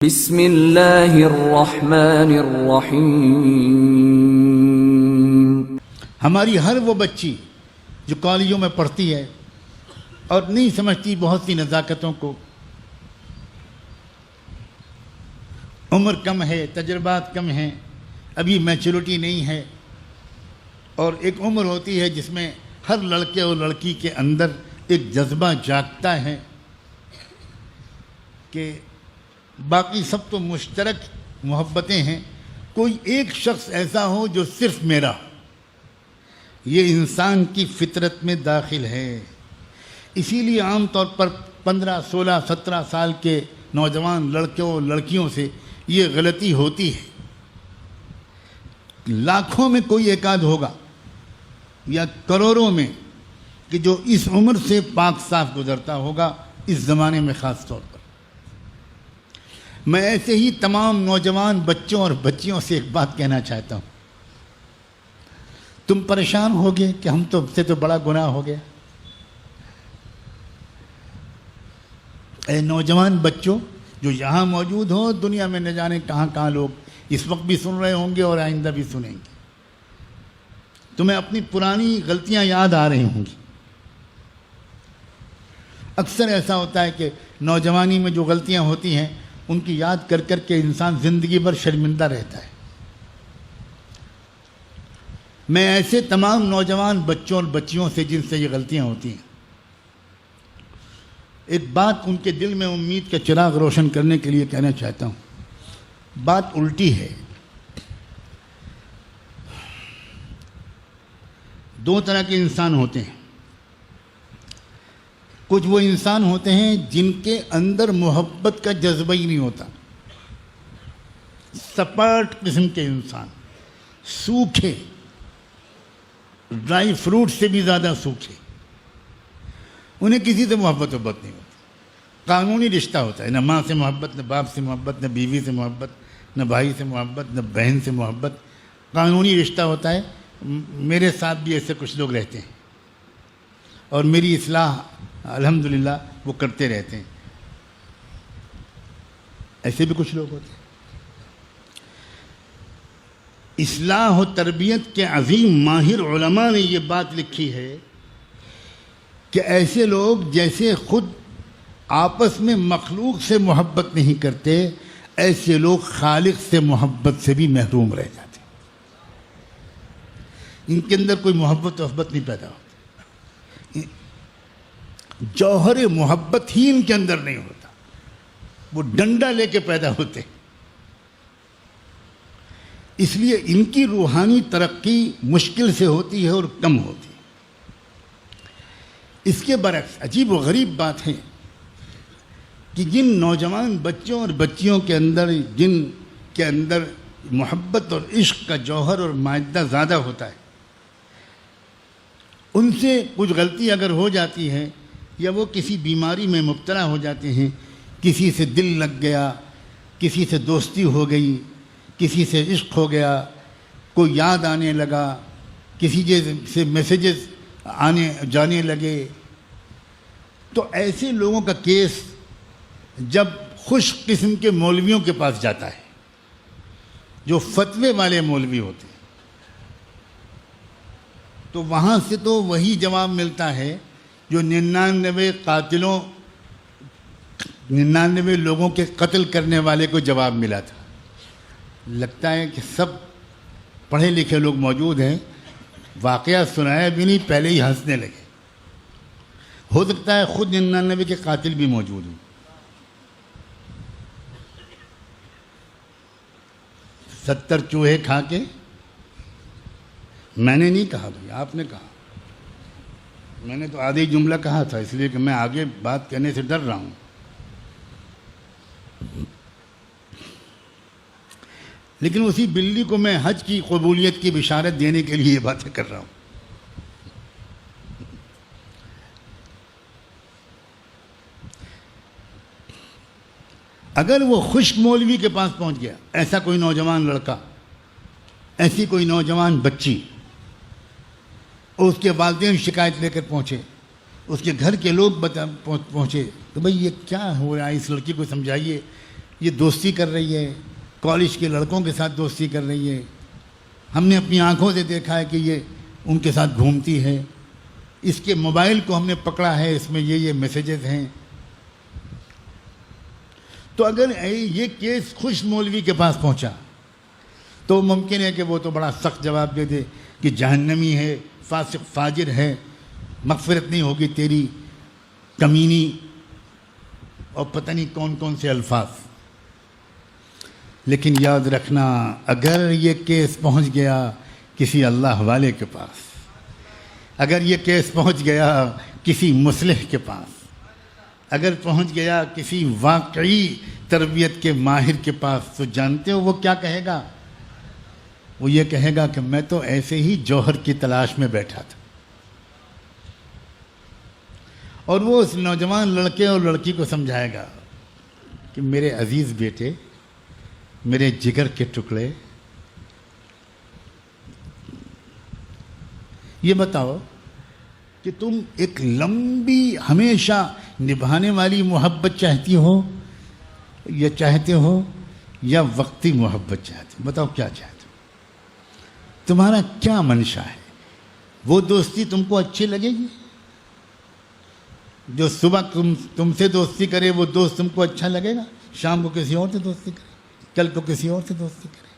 بسم اللہ الرحمن الرحیم۔ ہماری ہر وہ بچی جو کالجوں میں پڑھتی ہے اور نہیں سمجھتی بہت سی نزاکتوں کو، عمر کم ہے، تجربات کم ہیں، ابھی میچورٹی نہیں ہے، اور ایک عمر ہوتی ہے جس میں ہر لڑکے اور لڑکی کے اندر ایک جذبہ جاگتا ہے کہ باقی سب تو مشترک محبتیں ہیں، کوئی ایک شخص ایسا ہو جو صرف میرا ہو۔ یہ انسان کی فطرت میں داخل ہے۔ اسی لیے عام طور پر 15، 16، 17 سال کے نوجوان لڑکوں اور لڑکیوں سے یہ غلطی ہوتی ہے۔ لاکھوں میں کوئی ایک آدھ ہوگا یا کروڑوں میں کہ جو اس عمر سے پاک صاف گزرتا ہوگا، اس زمانے میں خاص طور پر۔ میں ایسے ہی تمام نوجوان بچوں اور بچیوں سے ایک بات کہنا چاہتا ہوں۔ تم پریشان ہوگے کہ ہم سے تو بڑا گناہ ہو گیا۔ اے نوجوان بچوں جو یہاں موجود ہو، دنیا میں نہ جانے کہاں کہاں لوگ اس وقت بھی سن رہے ہوں گے اور آئندہ بھی سنیں گے، تمہیں اپنی پرانی غلطیاں یاد آ رہی ہوں گی۔ اکثر ایسا ہوتا ہے کہ نوجوانی میں جو غلطیاں ہوتی ہیں ان کی یاد کر کر کے انسان زندگی بھر شرمندہ رہتا ہے۔ میں ایسے تمام نوجوان بچوں اور بچیوں سے جن سے یہ غلطیاں ہوتی ہیں، ایک بات ان کے دل میں امید کا چراغ روشن کرنے کے لیے کہنا چاہتا ہوں۔ بات الٹی ہے۔ دو طرح کے انسان ہوتے ہیں۔ کچھ وہ انسان ہوتے ہیں جن کے اندر محبت کا جذبہ ہی نہیں ہوتا، سپاٹ قسم کے انسان، سوکھے، ڈرائی فروٹ سے بھی زیادہ سوکھے۔ انہیں کسی سے محبت نہیں ہوتی، قانونی رشتہ ہوتا ہے، نہ ماں سے محبت، نہ باپ سے محبت، نہ بیوی سے محبت، نہ بھائی سے محبت، نہ بہن سے محبت، قانونی رشتہ ہوتا ہے۔ میرے ساتھ بھی ایسے کچھ لوگ رہتے ہیں اور میری اصلاح الحمدللہ وہ کرتے رہتے ہیں۔ ایسے بھی کچھ لوگ ہوتے ہیں۔ اصلاح و تربیت کے عظیم ماہر علماء نے یہ بات لکھی ہے کہ ایسے لوگ جیسے خود آپس میں مخلوق سے محبت نہیں کرتے، ایسے لوگ خالق سے محبت سے بھی محروم رہ جاتے۔ ان کے اندر کوئی محبت نہیں پیدا ہوتی، جوہر محبت ہی ان کے اندر نہیں ہوتا، وہ ڈنڈا لے کے پیدا ہوتے۔ اس لیے ان کی روحانی ترقی مشکل سے ہوتی ہے اور کم ہوتی ہے۔ اس کے برعکس عجیب و غریب بات ہے کہ جن نوجوان بچوں اور بچیوں کے اندر، جن کے اندر محبت اور عشق کا جوہر اور مادہ زیادہ ہوتا ہے، ان سے کچھ غلطی اگر ہو جاتی ہے یا وہ کسی بیماری میں مبتلا ہو جاتے ہیں، کسی سے دل لگ گیا، کسی سے دوستی ہو گئی، کسی سے عشق ہو گیا، کوئی یاد آنے لگا، کسی سے میسیجز آنے جانے لگے، تو ایسے لوگوں کا کیس جب خوش قسم کے مولویوں کے پاس جاتا ہے، جو فتوے والے مولوی ہوتے ہیں، تو وہاں سے تو وہی جواب ملتا ہے جو 99 لوگوں کے قتل کرنے والے کو جواب ملا تھا۔ لگتا ہے کہ سب پڑھے لکھے لوگ موجود ہیں، واقعہ سنایا بھی نہیں، پہلے ہی ہنسنے لگے۔ ہو سکتا ہے خود 99 کے قاتل بھی موجود ہوں۔ 70 چوہے کھا کے، میں نے نہیں کہا بھائی، آپ نے کہا، میں نے تو آدھی جملہ کہا تھا، اس لیے کہ میں آگے بات کرنے سے ڈر رہا ہوں۔ لیکن اسی بلی کو میں حج کی قبولیت کی بشارت دینے کے لیے یہ باتیں کر رہا ہوں۔ اگر وہ خشک مولوی کے پاس پہنچ گیا، ایسا کوئی نوجوان لڑکا، ایسی کوئی نوجوان بچی، اور اس کے والدین شکایت لے کر پہنچے، اس کے گھر کے لوگ پہنچے، تو بھئی یہ کیا ہو رہا ہے، اس لڑکی کو سمجھائیے، یہ دوستی کر رہی ہے، کالج کے لڑکوں کے ساتھ دوستی کر رہی ہے، ہم نے اپنی آنکھوں سے دیکھا ہے کہ یہ ان کے ساتھ گھومتی ہے، اس کے موبائل کو ہم نے پکڑا ہے، اس میں یہ میسیجز ہیں۔ تو اگر یہ کیس خوش مولوی کے پاس پہنچا تو ممکن ہے کہ وہ تو بڑا سخت جواب دے دے کہ جہنمی ہے، فاسق فاجر ہے، مغفرت نہیں ہوگی تیری، کمینی، اور پتہ نہیں کون کون سے الفاظ۔ لیکن یاد رکھنا، اگر یہ کیس پہنچ گیا کسی اللہ والے کے پاس، اگر یہ کیس پہنچ گیا کسی مصلح کے پاس، اگر پہنچ گیا کسی واقعی تربیت کے ماہر کے پاس، تو جانتے ہو وہ کیا کہے گا؟ وہ یہ کہے گا کہ میں تو ایسے ہی جوہر کی تلاش میں بیٹھا تھا۔ اور وہ اس نوجوان لڑکے اور لڑکی کو سمجھائے گا کہ میرے عزیز بیٹے، میرے جگر کے ٹکڑے، یہ بتاؤ کہ تم ایک لمبی ہمیشہ نبھانے والی محبت چاہتی ہو یا چاہتے ہو، یا وقتی محبت چاہتے ہو؟ بتاؤ کیا چاہتے ہو؟ تمہارا کیا منشا ہے؟ وہ دوستی تم کو اچھی لگے گی؟ جو صبح تم سے دوستی کرے وہ دوست تم کو اچھا لگے گا؟ شام کو کسی اور سے دوستی کرے، کل کو کسی اور سے دوستی کرے؟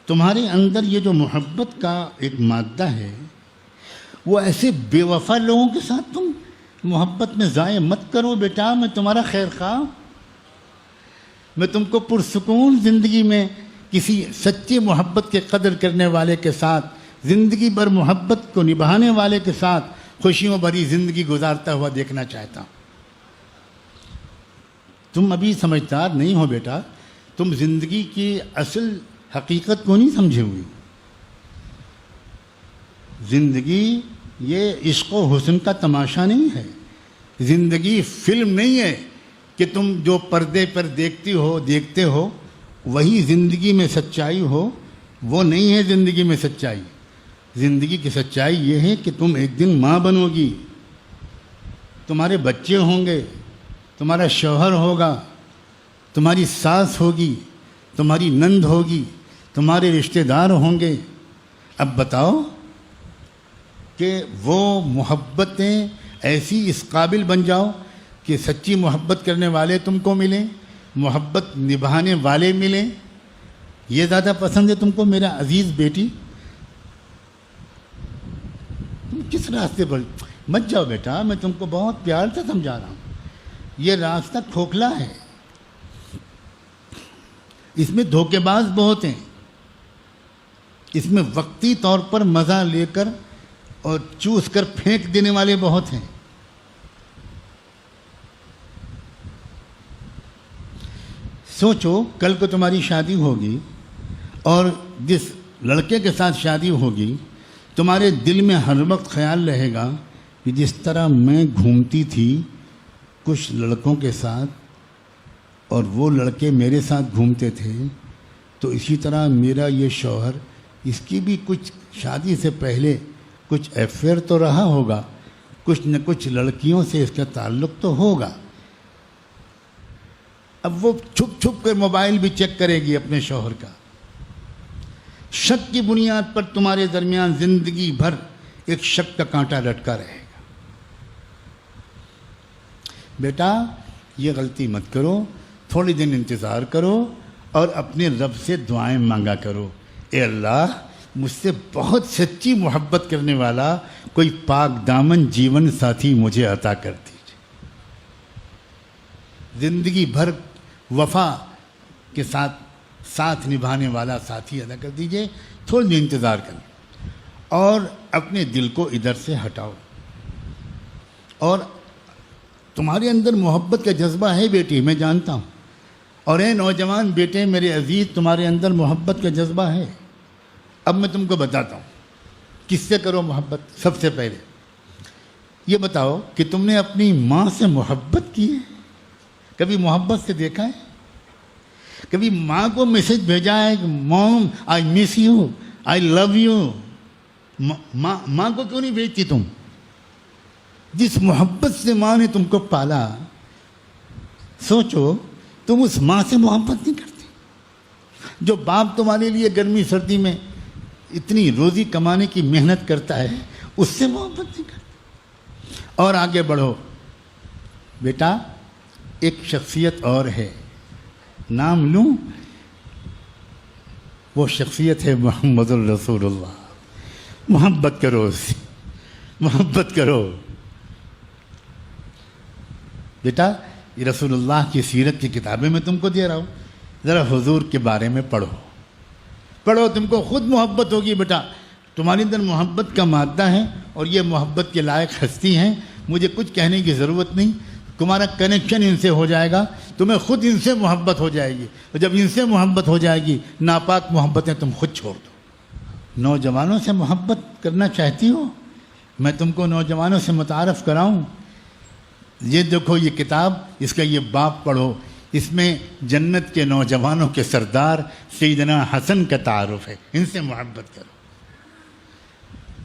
تمہارے اندر یہ جو محبت کا ایک مادہ ہے، وہ ایسے بے وفا لوگوں کے ساتھ تم محبت میں ضائع مت کرو بیٹا۔ میں تمہارا خیر خواہ، میں تم کو پرسکون زندگی میں کسی سچی محبت کے قدر کرنے والے کے ساتھ، زندگی بھر محبت کو نبھانے والے کے ساتھ خوشیوں بھری زندگی گزارتا ہوا دیکھنا چاہتا ہوں۔ تم ابھی سمجھدار نہیں ہو بیٹا، تم زندگی کی اصل حقیقت کو نہیں سمجھے ہوئے۔ زندگی یہ عشق و حسن کا تماشا نہیں ہے، زندگی فلم نہیں ہے کہ تم جو پردے پر دیکھتے ہو وہی زندگی میں سچائی ہو، وہ نہیں ہے زندگی میں سچائی۔ زندگی کی سچائی یہ ہے کہ تم ایک دن ماں بنو گی، تمہارے بچے ہوں گے، تمہارا شوہر ہوگا، تمہاری ساس ہوگی، تمہاری نند ہوگی، تمہارے رشتہ دار ہوں گے۔ اب بتاؤ کہ وہ محبتیں ایسی اس قابل بن جاؤ کہ سچی محبت کرنے والے تم کو ملیں، محبت نبھانے والے ملیں، یہ زیادہ پسند ہے تم کو میرا عزیز بیٹی؟ تم کس راستے پر مت جاؤ بیٹا، میں تم کو بہت پیار سے سمجھا رہا ہوں، یہ راستہ کھوکھلا ہے، اس میں دھوکے باز بہت ہیں، اس میں وقتی طور پر مزہ لے کر اور چوس کر پھینک دینے والے بہت ہیں۔ سوچو کل کو تمہاری شادی ہوگی اور جس لڑکے کے ساتھ شادی ہوگی تمہارے دل میں ہر وقت خیال رہے گا کہ جس طرح میں گھومتی تھی کچھ لڑکوں کے ساتھ اور وہ لڑکے میرے ساتھ گھومتے تھے، تو اسی طرح میرا یہ شوہر، اس کی بھی کچھ شادی سے پہلے کچھ افیئر تو رہا ہوگا، کچھ نہ کچھ لڑکیوں سے اس کا تعلق تو ہوگا۔ اب وہ چھپ چھپ کر موبائل بھی چیک کرے گی اپنے شوہر کا، شک کی بنیاد پر تمہارے درمیان زندگی بھر ایک شک کا کانٹا لٹکا رہے گا۔ بیٹا یہ غلطی مت کرو، تھوڑی دن انتظار کرو اور اپنے رب سے دعائیں مانگا کرو، اے اللہ مجھ سے بہت سچی محبت کرنے والا کوئی پاک دامن جیون ساتھی مجھے عطا کر دیجیے، زندگی بھر وفا کے ساتھ نبھانے والا ساتھی ادا کر دیجیے۔ تھوڑی دیر انتظار کریں اور اپنے دل کو ادھر سے ہٹاؤ، اور تمہارے اندر محبت کا جذبہ ہے بیٹی، میں جانتا ہوں، اور اے نوجوان بیٹے میرے عزیز، تمہارے اندر محبت کا جذبہ ہے۔ اب میں تم کو بتاتا ہوں کس سے کرو محبت۔ سب سے پہلے یہ بتاؤ کہ تم نے اپنی ماں سے محبت کی ہے؟ کبھی محبت سے دیکھا ہے؟ کبھی ماں کو میسج بھیجا ہے کہ موم آئی miss you, I love you? ماں کو کیوں نہیں بھیجتی تم؟ جس محبت سے ماں نے تم کو پالا، سوچو تم اس ماں سے محبت نہیں کرتے جو باپ تمہارے لیے گرمی سردی میں اتنی روزی کمانے کی محنت کرتا ہے، اس سے محبت نہیں کرتے۔ اور آگے بڑھو بیٹا، ایک شخصیت اور ہے، نام لوں، وہ شخصیت ہے محمد الرسول اللہ۔ محبت کرو اس سے، محبت کرو بیٹا۔ یہ رسول اللہ کی سیرت کی کتابیں میں تم کو دے رہا ہوں، ذرا حضور کے بارے میں پڑھو پڑھو، تم کو خود محبت ہوگی بیٹا۔ تمہارے اندر محبت کا مادہ ہے اور یہ محبت کے لائق ہستی ہیں، مجھے کچھ کہنے کی ضرورت نہیں، تمہارا کنیکشن ان سے ہو جائے گا، تمہیں خود ان سے محبت ہو جائے گی، اور جب ان سے محبت ہو جائے گی ناپاک محبتیں تم خود چھوڑ دو۔ نوجوانوں سے محبت کرنا چاہتی ہو؟ میں تم کو نوجوانوں سے متعارف کراؤں۔ یہ دیکھو یہ کتاب، اس کا یہ باب پڑھو، اس میں جنت کے نوجوانوں کے سردار سیدنا حسن کا تعارف ہے، ان سے محبت کرو،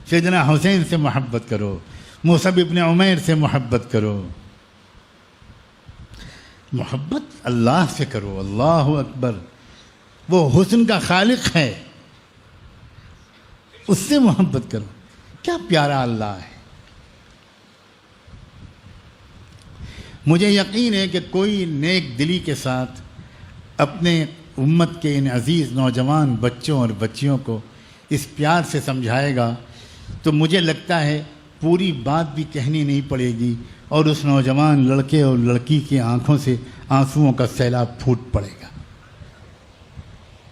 سیدنا حسین سے محبت کرو، مصعب ابن عمیر سے محبت کرو، محبت اللہ سے کرو۔ اللہ اکبر، وہ حسن کا خالق ہے، اس سے محبت کرو۔ کیا پیارا اللہ ہے۔ مجھے یقین ہے کہ کوئی نیک دلی کے ساتھ اپنے امت کے ان عزیز نوجوان بچوں اور بچیوں کو اس پیار سے سمجھائے گا تو مجھے لگتا ہے پوری بات بھی کہنی نہیں پڑے گی، اور اس نوجوان لڑکے اور لڑکی کی آنکھوں سے آنسوؤں کا سیلاب پھوٹ پڑے گا۔